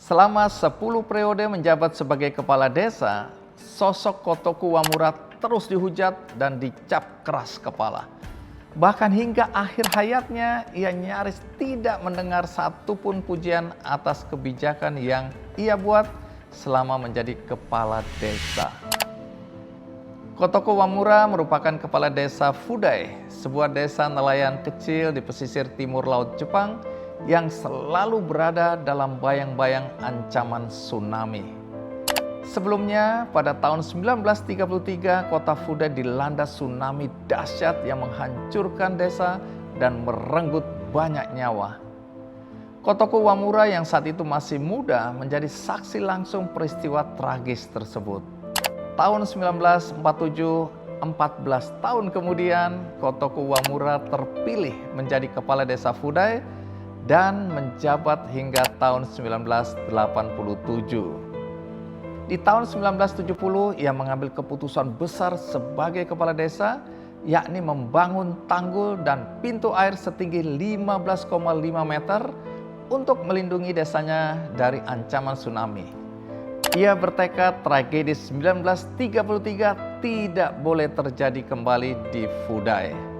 Selama 10 periode menjabat sebagai kepala desa, sosok Kotoku Wamura terus dihujat dan dicap keras kepala. Bahkan hingga akhir hayatnya, ia nyaris tidak mendengar satupun pujian atas kebijakan yang ia buat selama menjadi kepala desa. Kotoku Wamura merupakan kepala desa Fudai, sebuah desa nelayan kecil di pesisir timur Laut Jepang yang selalu berada dalam bayang-bayang ancaman tsunami. Sebelumnya, pada tahun 1933, kota Fudai dilanda tsunami dahsyat yang menghancurkan desa dan merenggut banyak nyawa. Kotoku Wamura yang saat itu masih muda menjadi saksi langsung peristiwa tragis tersebut. Tahun 1947, 14 tahun kemudian, Kotoku Wamura terpilih menjadi kepala desa Fudai dan menjabat hingga tahun 1987. Di tahun 1970, ia mengambil keputusan besar sebagai kepala desa, yakni membangun tanggul dan pintu air setinggi 15,5 meter untuk melindungi desanya dari ancaman tsunami. Ia bertekad tragedi 1933 tidak boleh terjadi kembali di Fudai.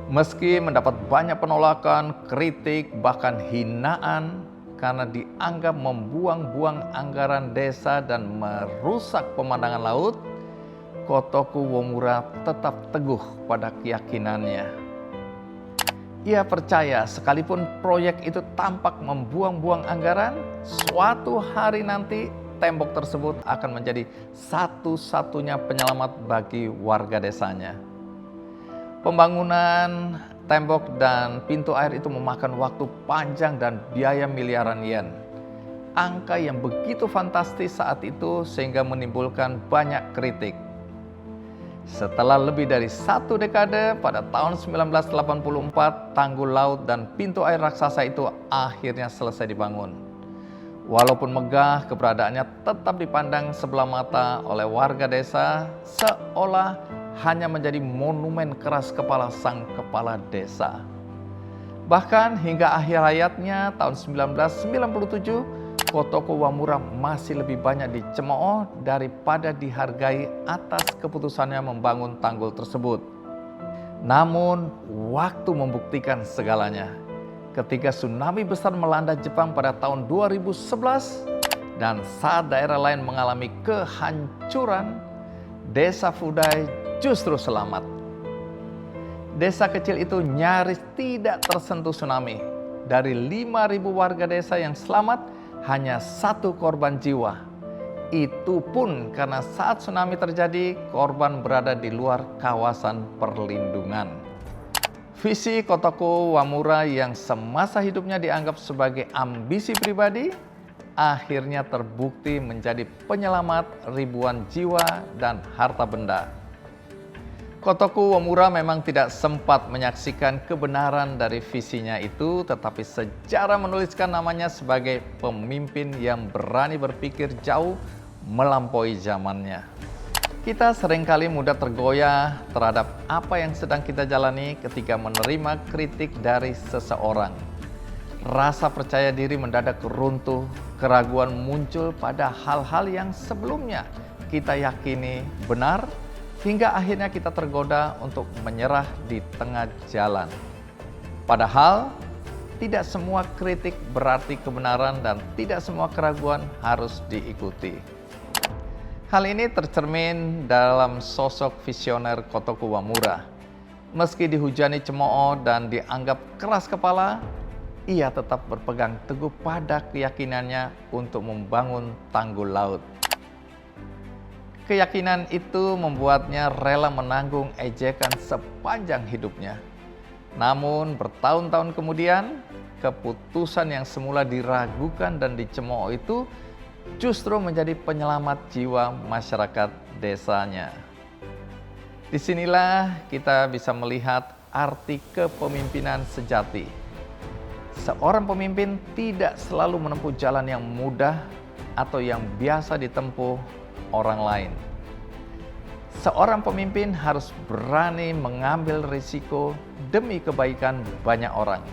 Meski mendapat banyak penolakan, kritik, bahkan hinaan karena dianggap membuang-buang anggaran desa dan merusak pemandangan laut, Kotoku Wamura tetap teguh pada keyakinannya. Ia percaya sekalipun proyek itu tampak membuang-buang anggaran, suatu hari nanti tembok tersebut akan menjadi satu-satunya penyelamat bagi warga desanya. Pembangunan tembok dan pintu air itu memakan waktu panjang dan biaya miliaran yen. Angka yang begitu fantastis saat itu sehingga menimbulkan banyak kritik. Setelah lebih dari 1 dekade, pada tahun 1984, tanggul laut dan pintu air raksasa itu akhirnya selesai dibangun. Walaupun megah, keberadaannya tetap dipandang sebelah mata oleh warga desa, seolah hanya menjadi monumen keras kepala sang kepala desa. Bahkan hingga akhir hayatnya tahun 1997, Kotoku Wamura masih lebih banyak dicemooh daripada dihargai atas keputusannya membangun tanggul tersebut. Namun, waktu membuktikan segalanya. Ketika tsunami besar melanda Jepang pada tahun 2011 dan saat daerah lain mengalami kehancuran, desa Fudai justru selamat. Desa kecil itu nyaris tidak tersentuh tsunami. Dari 5.000 warga desa yang selamat, hanya 1 korban jiwa. Itu pun karena saat tsunami terjadi, korban berada di luar kawasan perlindungan. Visi Kotoku Wamura yang semasa hidupnya dianggap sebagai ambisi pribadi, akhirnya terbukti menjadi penyelamat ribuan jiwa dan harta benda. Kotoku Wamura memang tidak sempat menyaksikan kebenaran dari visinya itu, tetapi sejarah menuliskan namanya sebagai pemimpin yang berani berpikir jauh melampaui zamannya. Kita seringkali mudah tergoyah terhadap apa yang sedang kita jalani ketika menerima kritik dari seseorang. Rasa percaya diri mendadak runtuh, keraguan muncul pada hal-hal yang sebelumnya kita yakini benar, hingga akhirnya kita tergoda untuk menyerah di tengah jalan. Padahal, tidak semua kritik berarti kebenaran dan tidak semua keraguan harus diikuti. Hal ini tercermin dalam sosok visioner Kotoku Wamura. Meski dihujani cemooh dan dianggap keras kepala, ia tetap berpegang teguh pada keyakinannya untuk membangun tanggul laut. Keyakinan itu membuatnya rela menanggung ejekan sepanjang hidupnya. Namun bertahun-tahun kemudian, keputusan yang semula diragukan dan dicemooh itu justru menjadi penyelamat jiwa masyarakat desanya. Disinilah kita bisa melihat arti kepemimpinan sejati. Seorang pemimpin tidak selalu menempuh jalan yang mudah atau yang biasa ditempuh orang lain. Seorang pemimpin harus berani mengambil risiko demi kebaikan banyak orang.